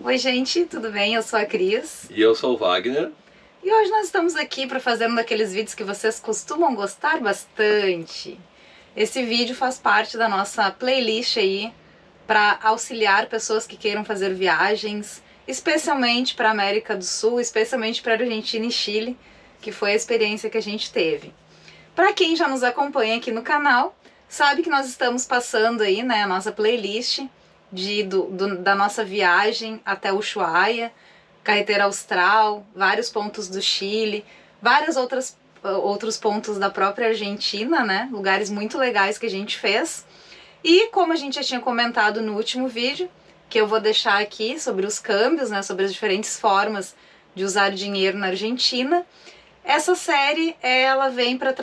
Oi gente, tudo bem? Eu sou a Cris. E eu sou o Wagner. E hoje nós estamos aqui para fazer um daqueles vídeos que vocês costumam gostar bastante. Esse vídeo faz parte da nossa playlist aí para auxiliar pessoas que queiram fazer viagens, especialmente para a América do Sul, especialmente para a Argentina e Chile, que foi a experiência que a gente teve. Para quem já nos acompanha aqui no canal, sabe que nós estamos passando aí, né, a nossa playlist da nossa viagem até Ushuaia, Carretera Austral, vários pontos do Chile, outros pontos da própria Argentina, né, lugares muito legais que a gente fez. E como a gente já tinha comentado no último vídeo, que eu vou deixar aqui sobre os câmbios, né, sobre as diferentes formas de usar dinheiro na Argentina, essa série ela vem para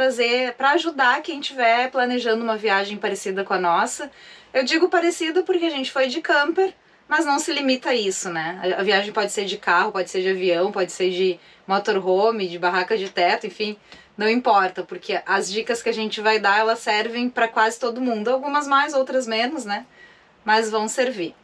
ajudar quem estiver planejando uma viagem parecida com a nossa. Eu digo parecida porque a gente foi de camper, mas não se limita a isso, né? A viagem pode ser de carro, pode ser de avião, pode ser de motorhome, de barraca de teto, enfim, não importa, porque as dicas que a gente vai dar, elas servem para quase todo mundo, algumas mais, outras menos, né? Mas vão servir.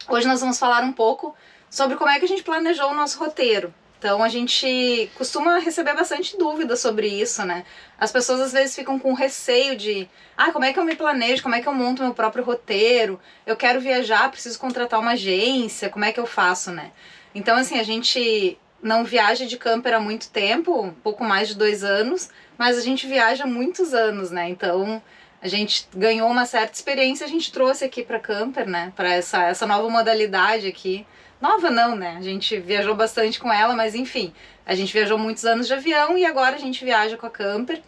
Hoje nós vamos falar um pouco sobre como é que a gente planejou o nosso roteiro. Então a gente costuma receber bastante dúvida sobre isso, né? As pessoas às vezes ficam com receio de como é que eu me planejo, como é que eu monto meu próprio roteiro, eu quero viajar, preciso contratar uma agência, como é que eu faço, né? Então assim, a gente não viaja de camper há muito tempo, um pouco mais de 2 anos, mas a gente viaja há muitos anos, né? Então a gente ganhou uma certa experiência, a gente trouxe aqui para camper, né? Para essa nova modalidade aqui. Nova não, né? A gente viajou bastante com ela, mas enfim, a gente viajou muitos anos de avião e agora a gente viaja com a camper.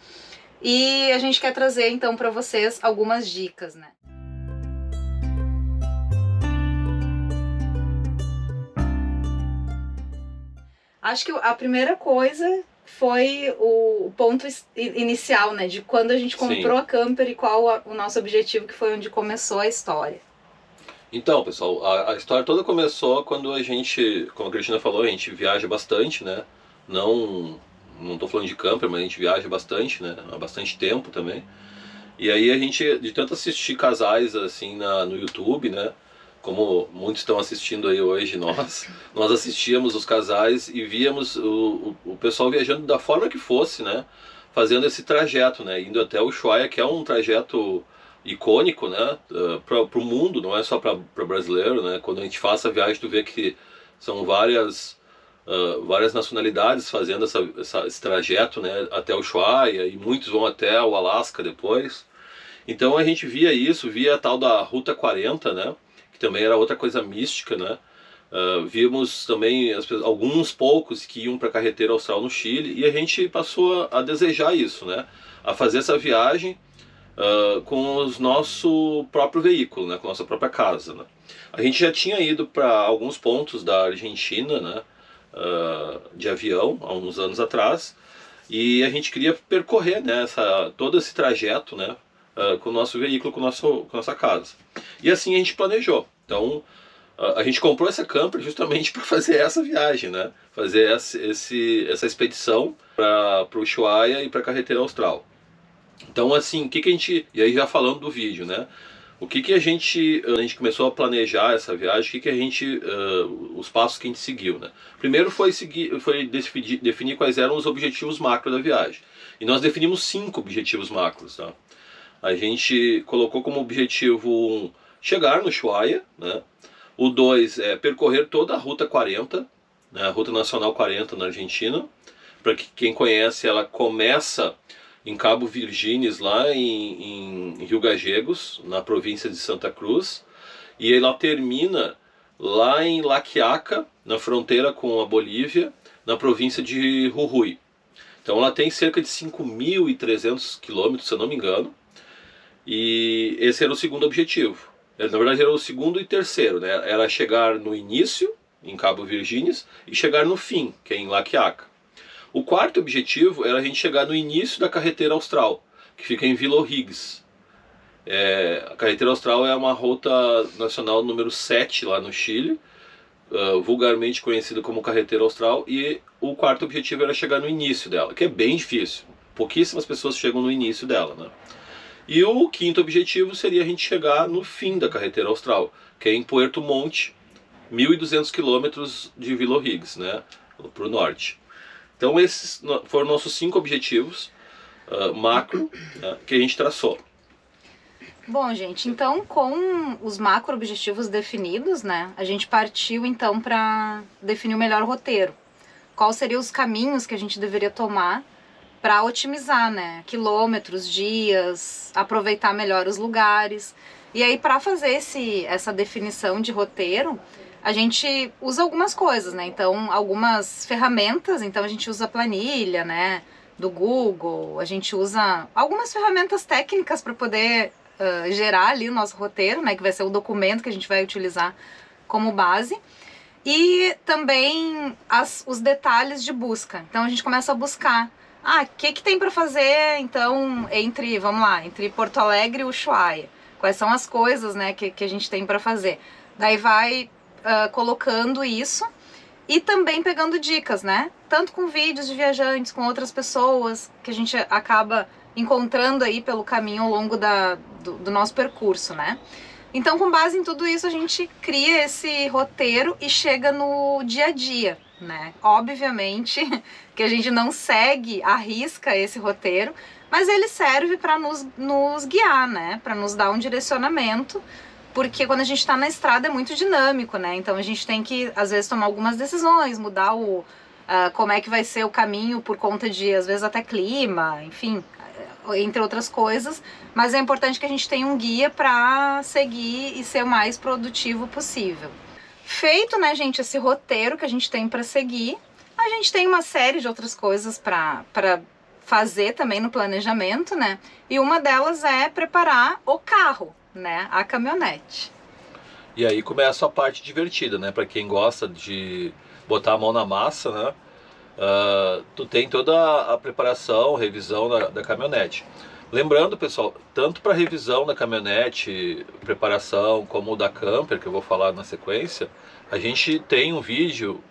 E a gente quer trazer então para vocês algumas dicas, né? Acho que a primeira coisa foi o ponto inicial, né? De quando a gente comprou a camper e qual o nosso objetivo, que foi onde começou a história. Então, pessoal, a história toda começou quando a gente, como a Cristina falou, a gente viaja bastante, né? Não tô falando de camper, mas a gente viaja bastante, né? Há bastante tempo também. E aí a gente, de tanto assistir casais assim no YouTube, né? Como muitos estão assistindo aí hoje, nós assistíamos os casais e víamos o pessoal viajando da forma que fosse, né? Fazendo esse trajeto, né? Indo até Ushuaia, que é um trajeto icônico, né, para o mundo, não é só para brasileiro, né? Quando a gente faz a viagem, tu vê que são várias nacionalidades fazendo esse trajeto, né, até o Ushuaia, e muitos vão até o Alasca depois. Então a gente via isso, via a tal da Ruta 40, né, que também era outra coisa mística, né. Vimos também alguns poucos que iam para a Carretera Austral no Chile, e a gente passou a desejar isso, né, a fazer essa viagem com o nosso próprio veículo, né, com a nossa própria casa, né. A gente já tinha ido para alguns pontos da Argentina, né, de avião, há uns anos atrás, e a gente queria percorrer, né, todo esse trajeto, né, com o nosso veículo, com a nossa casa. E assim a gente planejou. Então a gente comprou essa camper justamente para fazer essa viagem, né, fazer essa expedição para o Ushuaia e para a Carretera Austral. Então assim, o que a gente... E aí já falando do vídeo, né? O que a gente começou a planejar essa viagem, os passos que a gente seguiu, né? Primeiro foi definir quais eram os objetivos macro da viagem. E nós definimos 5 objetivos macros, tá? A gente colocou como objetivo 1, chegar no Ushuaia, né? O 2 é percorrer toda a Ruta 40, né? A Ruta Nacional 40 na Argentina. Para quem conhece, ela começa em Cabo Virgínias, lá em Rio Gallegos, na província de Santa Cruz, e ela termina lá em La Quiaca, na fronteira com a Bolívia, na província de Jujuy. Então ela tem cerca de 5.300 quilômetros, se eu não me engano, e esse era o segundo objetivo. Na verdade era o segundo e terceiro, né? Era chegar no início, em Cabo Virgínias, e chegar no fim, que é em La Quiaca. O quarto objetivo era a gente chegar no início da Carretera Austral, que fica em Vila Rodrigues. A Carretera Austral é uma ruta nacional número 7 lá no Chile, vulgarmente conhecida como Carretera Austral, e o quarto objetivo era chegar no início dela, que é bem difícil. Pouquíssimas pessoas chegam no início dela, né? E o quinto objetivo seria a gente chegar no fim da Carretera Austral, que é em Puerto Montt, 1.200 quilômetros de Vila Rodrigues, né, para o norte. Então esses foram nossos 5 objetivos macro que a gente traçou. Bom, gente, então com os macro objetivos definidos, né, a gente partiu então para definir o melhor roteiro. Quais seriam os caminhos que a gente deveria tomar para otimizar, né, quilômetros, dias, aproveitar melhor os lugares. E aí, para fazer essa definição de roteiro, a gente usa algumas coisas, né? Então, algumas ferramentas. Então, a gente usa a planilha, né, do Google. A gente usa algumas ferramentas técnicas para poder gerar ali o nosso roteiro, né, que vai ser o documento que a gente vai utilizar como base. E também os detalhes de busca. Então, a gente começa a buscar. O que tem para fazer, então, entre Porto Alegre e Ushuaia? Quais são as coisas, né, que a gente tem para fazer? Daí vai colocando isso e também pegando dicas, né? Tanto com vídeos de viajantes, com outras pessoas que a gente acaba encontrando aí pelo caminho ao longo do nosso percurso, né? Então, com base em tudo isso, a gente cria esse roteiro e chega no dia a dia, né? Obviamente que a gente não segue à risca esse roteiro, mas ele serve para nos guiar, né? Para nos dar um direcionamento, porque quando a gente está na estrada é muito dinâmico, né? Então a gente tem que, às vezes, tomar algumas decisões, mudar como é que vai ser o caminho por conta de, às vezes, até clima, enfim, entre outras coisas, mas é importante que a gente tenha um guia para seguir e ser o mais produtivo possível. Feito, né, gente, esse roteiro que a gente tem para seguir, a gente tem uma série de outras coisas para fazer também no planejamento, né? E uma delas é preparar o carro, né, a caminhonete. E aí começa a parte divertida, né? Para quem gosta de botar a mão na massa, né? Tu tem toda a preparação, revisão da caminhonete. Lembrando, pessoal, tanto para revisão da caminhonete, preparação, como da camper, que eu vou falar na sequência, a gente tem um vídeo,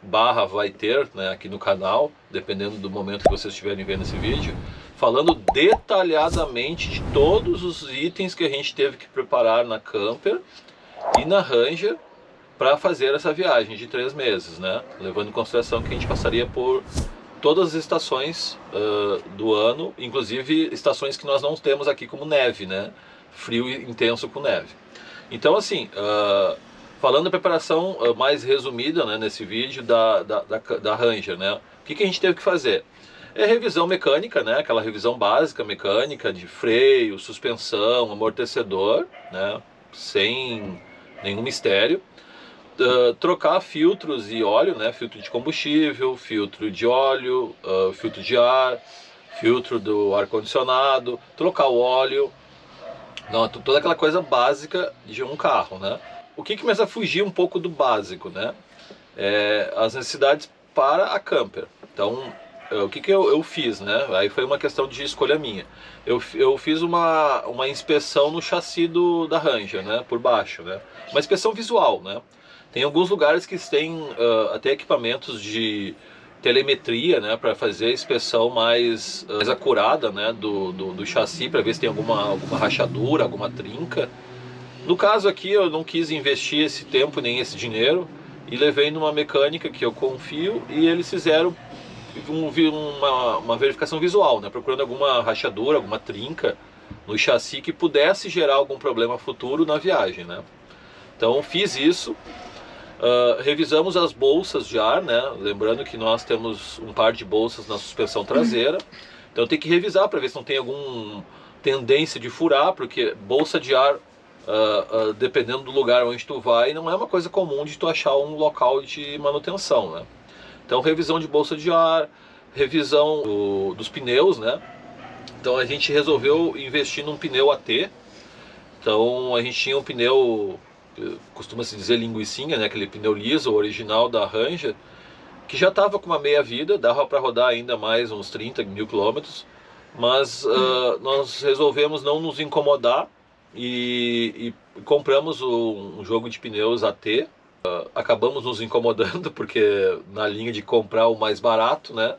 vai ter, né, aqui no canal, dependendo do momento que vocês estiverem vendo esse vídeo, falando detalhadamente de todos os itens que a gente teve que preparar na camper e na Ranger para fazer essa viagem de 3 meses, né? Levando em consideração que a gente passaria por todas as estações do ano, inclusive estações que nós não temos aqui como neve, né? Frio intenso com neve. Então, assim, falando da preparação mais resumida, né, nesse vídeo da Ranger, né? O que a gente teve que fazer? É revisão mecânica, né? Aquela revisão básica mecânica de freio, suspensão, amortecedor, né? Sem nenhum mistério. Trocar filtros e óleo, né? Filtro de combustível, filtro de óleo, filtro de ar, filtro do ar-condicionado, trocar o óleo, toda aquela coisa básica de um carro, né? O que começa a fugir um pouco do básico, né? As necessidades para a camper. Então, o que eu fiz, né? Aí foi uma questão de escolha minha. Eu fiz uma inspeção no chassi da Ranger, né? Por baixo, né? Uma inspeção visual, né? Tem alguns lugares que têm até equipamentos de telemetria, né, para fazer a inspeção mais acurada, né, do chassi, para ver se tem alguma rachadura, alguma trinca. No caso aqui eu não quis investir esse tempo nem esse dinheiro e levei numa mecânica que eu confio e eles fizeram uma verificação visual, né, procurando alguma rachadura, alguma trinca no chassi que pudesse gerar algum problema futuro na viagem, né. Então fiz isso. Revisamos as bolsas de ar, né? Lembrando que nós temos um par de bolsas na suspensão traseira, então tem que revisar para ver se não tem alguma tendência de furar, porque bolsa de ar, dependendo do lugar onde tu vai, não é uma coisa comum de tu achar um local de manutenção, né? Então revisão de bolsa de ar, revisão dos pneus, né? Então a gente resolveu investir num pneu AT. Então a gente tinha um pneu, costuma-se dizer linguicinha, né? Aquele pneu liso, original da Ranger, que já estava com uma meia vida, dava para rodar ainda mais uns 30 mil quilômetros, mas nós resolvemos não nos incomodar e compramos um jogo de pneus AT. Acabamos nos incomodando porque na linha de comprar o mais barato, né?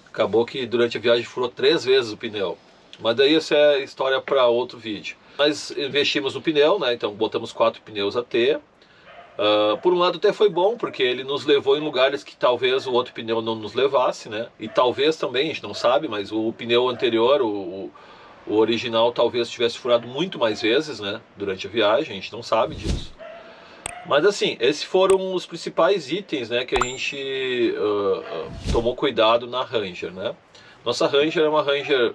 Acabou que durante a viagem furou 3 vezes o pneu, mas daí essa é história para outro vídeo. Nós investimos no pneu, né? Então botamos 4 pneus AT, Por um lado até foi bom, porque ele nos levou em lugares que talvez o outro pneu não nos levasse, né? E talvez também, a gente não sabe, mas o pneu anterior, o original, talvez tivesse furado muito mais vezes, né? Durante a viagem, a gente não sabe disso. Mas assim, esses foram os principais itens, né, que a gente tomou cuidado na Ranger, né? Nossa Ranger é uma Ranger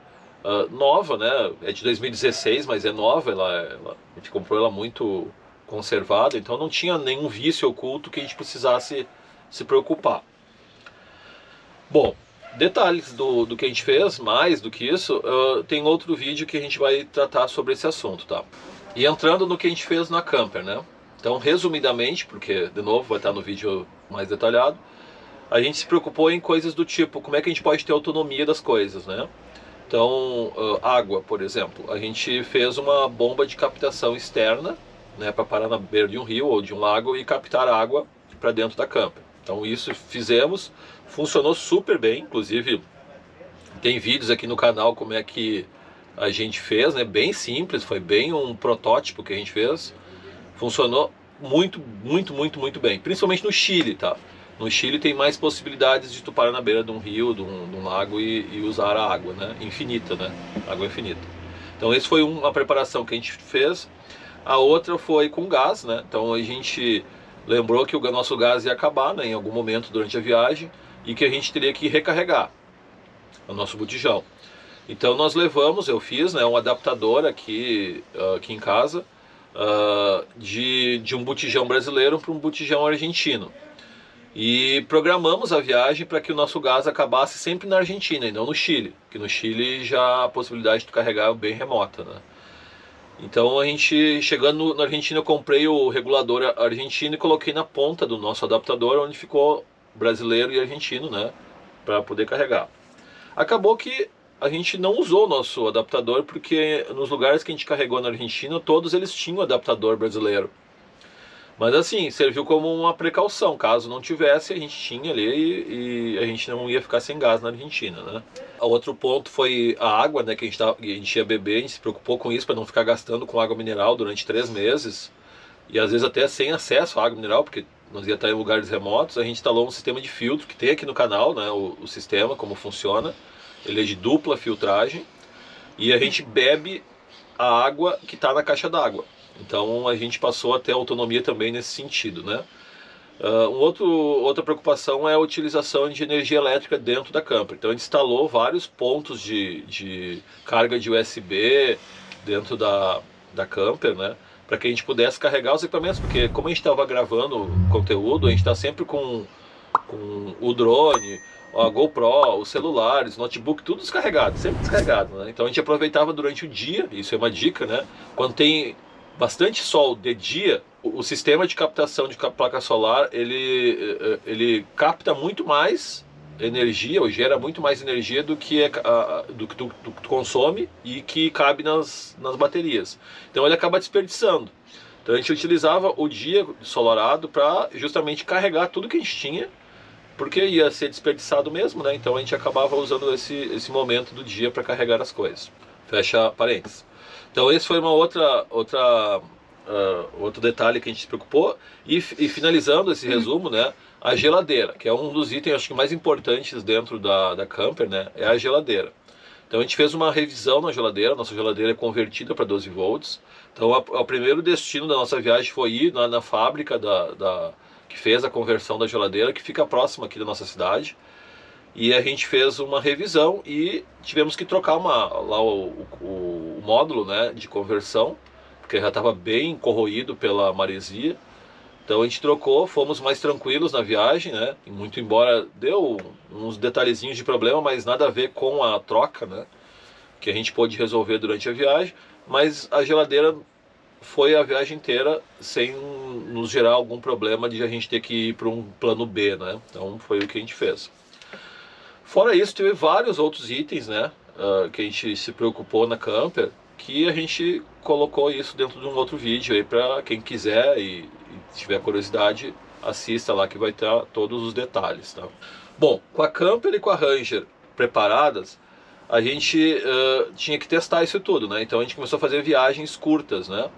nova, né? É de 2016, mas é nova. A gente comprou ela muito conservada, então não tinha nenhum vício oculto que a gente precisasse se preocupar. Bom, detalhes do que a gente fez, mais do que isso, tem outro vídeo que a gente vai tratar sobre esse assunto, tá? E entrando no que a gente fez na camper, né? Então, resumidamente, porque de novo vai estar no vídeo mais detalhado, a gente se preocupou em coisas do tipo, como é que a gente pode ter autonomia das coisas, né? Então, água, por exemplo, a gente fez uma bomba de captação externa, né, para parar na beira de um rio ou de um lago e captar água para dentro da camper. Então, isso fizemos, funcionou super bem, inclusive tem vídeos aqui no canal como é que a gente fez, né? Bem simples, foi bem um protótipo que a gente fez. Funcionou muito, muito, muito, muito bem. Principalmente no Chile, tá? No Chile tem mais possibilidades de tu parar na beira de um rio, de um lago e usar a água, né? Infinita, né? Água infinita. Então esse foi uma preparação que a gente fez. A outra foi com gás, né? Então a gente lembrou que o nosso gás ia acabar, né, em algum momento durante a viagem e que a gente teria que recarregar o nosso botijão. Então nós levamos, eu fiz, né, um adaptador aqui em casa, de um botijão brasileiro para um botijão argentino. E programamos a viagem para que o nosso gás acabasse sempre na Argentina e não no Chile, porque no Chile já a possibilidade de carregar é bem remota, né? Então a gente, chegando na Argentina, eu comprei o regulador argentino e coloquei na ponta do nosso adaptador, onde ficou brasileiro e argentino, né, para poder carregar. Acabou que a gente não usou o nosso adaptador, porque nos lugares que a gente carregou na Argentina, todos eles tinham adaptador brasileiro. Mas assim, serviu como uma precaução, caso não tivesse, a gente tinha ali e a gente não ia ficar sem gás na Argentina, né? Outro ponto foi a água, né, que a gente ia beber, a gente se preocupou com isso para não ficar gastando com água mineral durante 3 meses, e às vezes até sem acesso à água mineral, porque nós ia estar em lugares remotos. A gente instalou um sistema de filtro, que tem aqui no canal, né, o sistema, como funciona. Ele é de dupla filtragem, e a gente bebe a água que está na caixa d'água. Então a gente passou a ter autonomia também nesse sentido, né? Outra preocupação é a utilização de energia elétrica dentro da camper. Então a gente instalou vários pontos de carga de USB dentro da camper, né? Para que a gente pudesse carregar os equipamentos, porque como a gente estava gravando conteúdo, a gente está sempre com o drone, a GoPro, os celulares, notebook, tudo descarregado, sempre descarregado, né? Então a gente aproveitava durante o dia, isso é uma dica, né? Quando tem bastante sol de dia, o sistema de captação de placa solar, ele capta muito mais energia, ou gera muito mais energia do que tu consome e que cabe nas baterias. Então ele acaba desperdiçando. Então a gente utilizava o dia ensolarado para justamente carregar tudo que a gente tinha, porque ia ser desperdiçado mesmo, né? Então a gente acabava usando esse momento do dia para carregar as coisas. Fecha parênteses. Então esse foi outro detalhe que a gente se preocupou. E finalizando esse resumo, né, a geladeira, que é um dos itens, acho que mais importantes dentro da camper, né, é a geladeira. Então a gente fez uma revisão na geladeira. Nossa geladeira é convertida para 12 volts. Então o primeiro destino da nossa viagem foi ir na fábrica que fez a conversão da geladeira, que fica próxima aqui da nossa cidade. E a gente fez uma revisão e tivemos que trocar lá o módulo, né, de conversão, porque já estava bem corroído pela maresia. Então a gente trocou, fomos mais tranquilos na viagem, né? Muito embora deu uns detalhezinhos de problema, mas nada a ver com a troca, né, que a gente pôde resolver durante a viagem. Mas a geladeira foi a viagem inteira sem nos gerar algum problema de a gente ter que ir para um plano B, né? Então foi o que a gente fez. Fora isso, teve vários outros itens, né, que a gente se preocupou na camper, que a gente colocou isso dentro de um outro vídeo aí para quem quiser e tiver curiosidade, assista lá que vai ter todos os detalhes, tá? Bom, com a camper e com a Ranger preparadas, a gente tinha que testar isso tudo, né? Então a gente começou a fazer viagens curtas, né?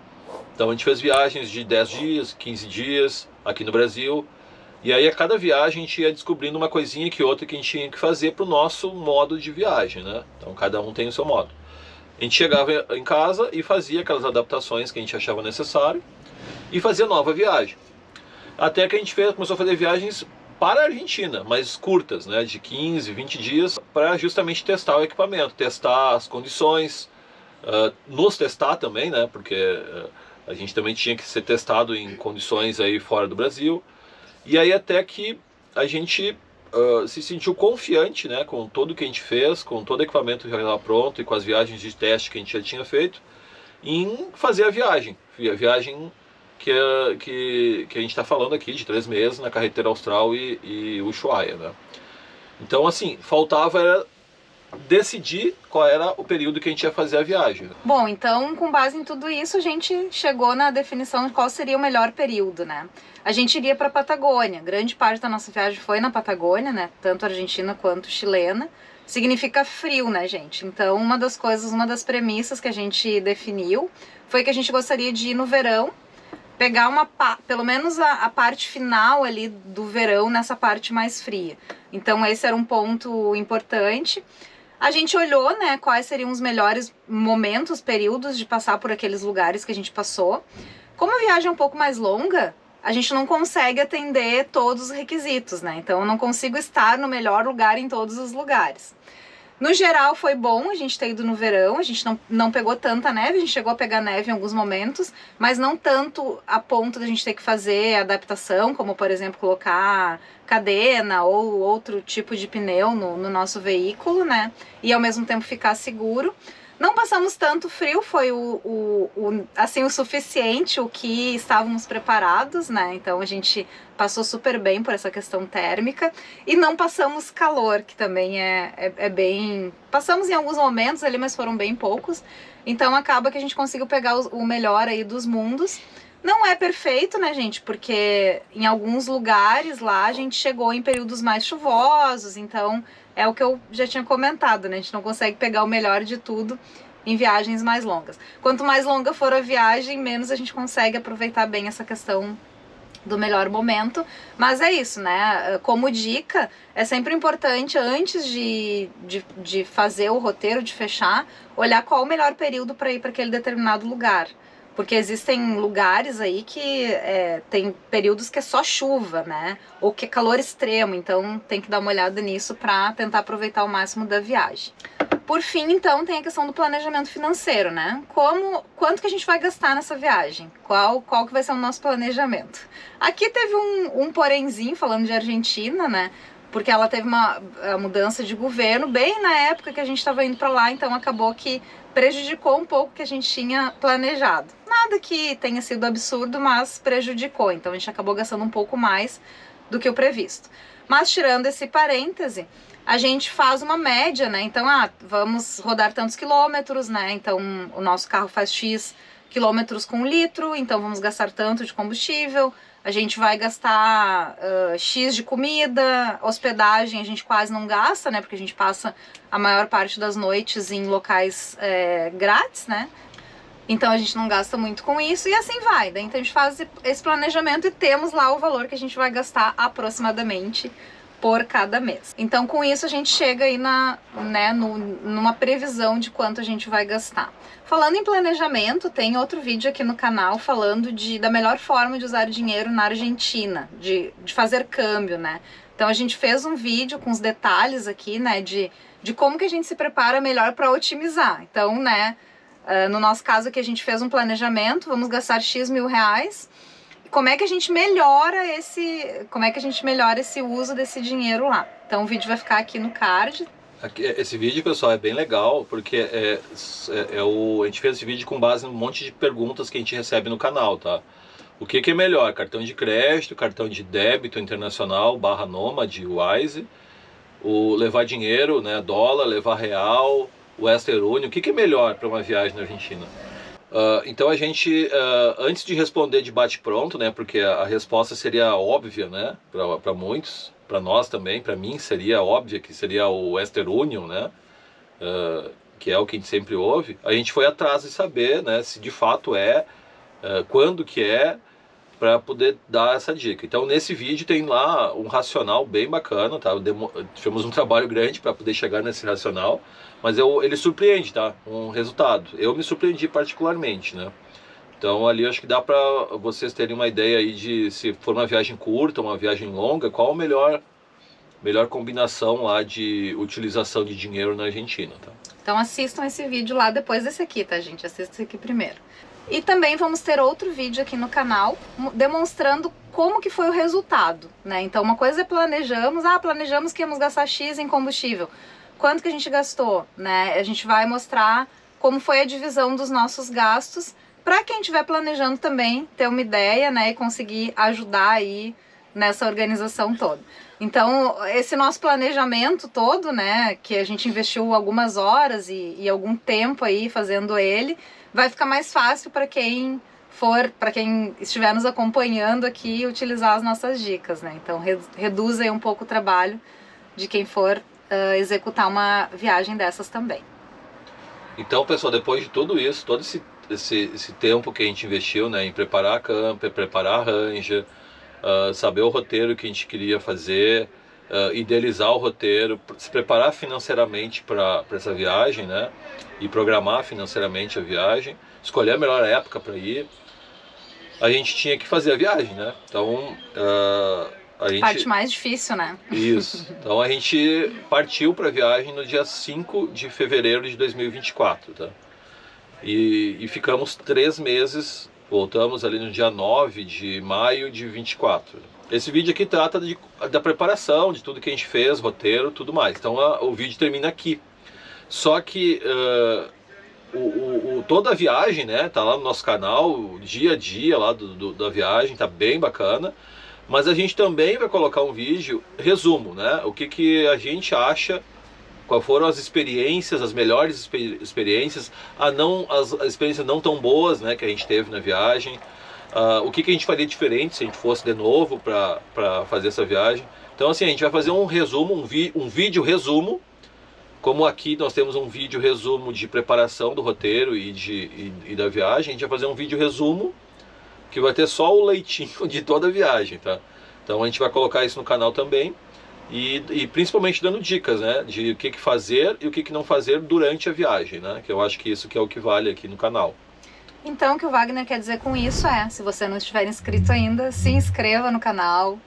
Então a gente fez viagens de 10 dias, 15 dias aqui no Brasil. E aí a cada viagem a gente ia descobrindo uma coisinha que outra que a gente tinha que fazer para o nosso modo de viagem, né? Então cada um tem o seu modo. A gente chegava em casa e fazia aquelas adaptações que a gente achava necessário e fazia nova viagem. Até que a gente começou a fazer viagens para a Argentina, mais curtas, né? De 15, 20 dias, para justamente testar o equipamento, testar as condições, nos testar também, né? Porque a gente também tinha que ser testado em condições aí fora do Brasil. E aí até que a gente se sentiu confiante, né, com tudo que a gente fez, com todo o equipamento que já estava pronto e com as viagens de teste que a gente já tinha feito, em fazer a viagem que a gente está falando aqui, de 3 meses, na Carretera Austral e Ushuaia, né. Então, assim, faltava era decidir qual era o período que a gente ia fazer a viagem. Bom, então, com base em tudo isso, a gente chegou na definição de qual seria o melhor período, né? A gente iria para a Patagônia. Grande parte da nossa viagem foi na Patagônia, né? Tanto argentina quanto chilena. Significa frio, né, gente? Então, uma das premissas que a gente definiu foi que a gente gostaria de ir no verão, pegar pelo menos a parte final ali do verão nessa parte mais fria. Então, esse era um ponto importante. A gente olhou, né, quais seriam os melhores momentos, períodos de passar por aqueles lugares que a gente passou. Como a viagem é um pouco mais longa, a gente não consegue atender todos os requisitos, né? Então eu não consigo estar no melhor lugar em todos os lugares. No geral foi bom a gente ter ido no verão, a gente não pegou tanta neve, a gente chegou a pegar neve em alguns momentos, mas não tanto a ponto de a gente ter que fazer adaptação, como por exemplo colocar cadena ou outro tipo de pneu no nosso veículo, né? E ao mesmo tempo ficar seguro. Não passamos tanto frio, foi assim, o suficiente, o que estávamos preparados, né? Então a gente passou super bem por essa questão térmica. E não passamos calor, que também é bem... Passamos em alguns momentos ali, mas foram bem poucos. Então acaba que a gente conseguiu pegar o melhor aí dos mundos. Não é perfeito, né, gente? Porque em alguns lugares lá a gente chegou em períodos mais chuvosos, então... É o que eu já tinha comentado, né? A gente não consegue pegar o melhor de tudo em viagens mais longas. Quanto mais longa for a viagem, menos a gente consegue aproveitar bem essa questão do melhor momento. Mas é isso, né? Como dica, é sempre importante, antes de fazer o roteiro, de fechar, olhar qual o melhor período para ir para aquele determinado lugar. Porque existem lugares aí que tem períodos que é só chuva, né? Ou que é calor extremo, então tem que dar uma olhada nisso para tentar aproveitar o máximo da viagem. Por fim, então, tem a questão do planejamento financeiro, né? Quanto que a gente vai gastar nessa viagem? Qual que vai ser o nosso planejamento? Aqui teve um porenzinho, falando de Argentina, né? Porque ela teve uma mudança de governo bem na época que a gente estava indo para lá, então acabou que prejudicou um pouco o que a gente tinha planejado. Nada que tenha sido absurdo, mas prejudicou, então a gente acabou gastando um pouco mais do que o previsto. Mas tirando esse parêntese, a gente faz uma média, né? Então, vamos rodar tantos quilômetros, né? Então o nosso carro faz X quilômetros com 1 litro, então vamos gastar tanto de combustível. A gente vai gastar X de comida, hospedagem a gente quase não gasta, né? Porque a gente passa a maior parte das noites em locais grátis, né? Então a gente não gasta muito com isso e assim vai. Daí então a gente faz esse planejamento e temos lá o valor que a gente vai gastar aproximadamente por cada mês. Então com isso a gente chega aí numa previsão de quanto a gente vai gastar. Falando em planejamento, tem outro vídeo aqui no canal falando da melhor forma de usar dinheiro na Argentina, de fazer câmbio, né? Então a gente fez um vídeo com os detalhes aqui, né, de como que a gente se prepara melhor para otimizar. Então, né, no nosso caso aqui a gente fez um planejamento, vamos gastar X mil reais. Como é que a gente melhora esse uso desse dinheiro lá? Então o vídeo vai ficar aqui no card. Esse vídeo, pessoal, é bem legal, porque a gente fez esse vídeo com base em um monte de perguntas que a gente recebe no canal, tá? O que é melhor? Cartão de crédito, cartão de débito internacional, /Nômade, Wise, o levar dinheiro, né, dólar, levar real, o Western Union, o que é melhor para uma viagem na Argentina? Então a gente, antes de responder de bate-pronto, né, porque a resposta seria óbvia, né, para muitos, para nós também, para mim seria óbvia que seria o Western Union, né, que é o que a gente sempre ouve, a gente foi atrás de saber, né, se de fato quando que é, para poder dar essa dica. Então nesse vídeo tem lá um racional bem bacana, tá? Tivemos um trabalho grande para poder chegar nesse racional, mas ele surpreende, tá? Um resultado. Eu me surpreendi particularmente, né? Então ali acho que dá para vocês terem uma ideia aí de, se for uma viagem curta, uma viagem longa, qual a melhor combinação lá de utilização de dinheiro na Argentina, tá? Então assistam esse vídeo lá depois desse aqui, tá, gente? Assistam esse aqui primeiro. E também vamos ter outro vídeo aqui no canal demonstrando como que foi o resultado, né? Então uma coisa é planejamos que íamos gastar X em combustível. Quanto que a gente gastou, né? A gente vai mostrar como foi a divisão dos nossos gastos, para quem estiver planejando também ter uma ideia, né? E conseguir ajudar aí nessa organização toda. Então esse nosso planejamento todo, né? Que a gente investiu algumas horas e algum tempo aí fazendo ele, vai ficar mais fácil para quem estiver nos acompanhando aqui, utilizar as nossas dicas, né? Então reduz aí um pouco o trabalho de quem for executar uma viagem dessas também. Então, pessoal, depois de tudo isso, todo esse tempo que a gente investiu, né, em preparar a camper, preparar a Ranger, saber o roteiro que a gente queria fazer, idealizar o roteiro, se preparar financeiramente para essa viagem, né? E programar financeiramente a viagem, escolher a melhor época para ir, a gente tinha que fazer a viagem, né? Então a gente... Parte mais difícil, né? Isso. Então a gente partiu para a viagem no dia 5 de fevereiro de 2024, tá? E ficamos 3 meses, voltamos ali no dia 9 de maio de 24. Esse vídeo aqui trata da preparação, de tudo que a gente fez, roteiro, tudo mais. Então o vídeo termina aqui. Só que toda a viagem, né, tá lá no nosso canal, o dia a dia lá da viagem, tá bem bacana. Mas a gente também vai colocar um vídeo resumo, né? O que a gente acha, quais foram as experiências, as melhores experiências, as experiências não tão boas, né, que a gente teve na viagem. O que a gente faria diferente se a gente fosse de novo para fazer essa viagem. Então assim, a gente vai fazer um resumo, um vídeo resumo. Como aqui nós temos um vídeo resumo de preparação do roteiro e da viagem, a gente vai fazer um vídeo resumo que vai ter só o leitinho de toda a viagem, tá? Então a gente vai colocar isso no canal também e principalmente dando dicas, né? De o que fazer e o que não fazer durante a viagem, né? Que eu acho que isso que é o que vale aqui no canal. Então o que o Wagner quer dizer com isso é, se você não estiver inscrito ainda, se inscreva no canal.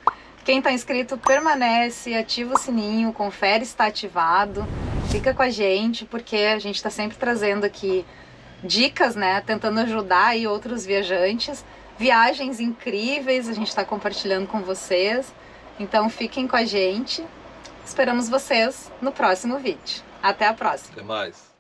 Quem está inscrito permanece, ativa o sininho, confere se está ativado, fica com a gente, porque a gente está sempre trazendo aqui dicas, né? Tentando ajudar aí outros viajantes, viagens incríveis, a gente está compartilhando com vocês. Então fiquem com a gente, esperamos vocês no próximo vídeo. Até a próxima! Até mais!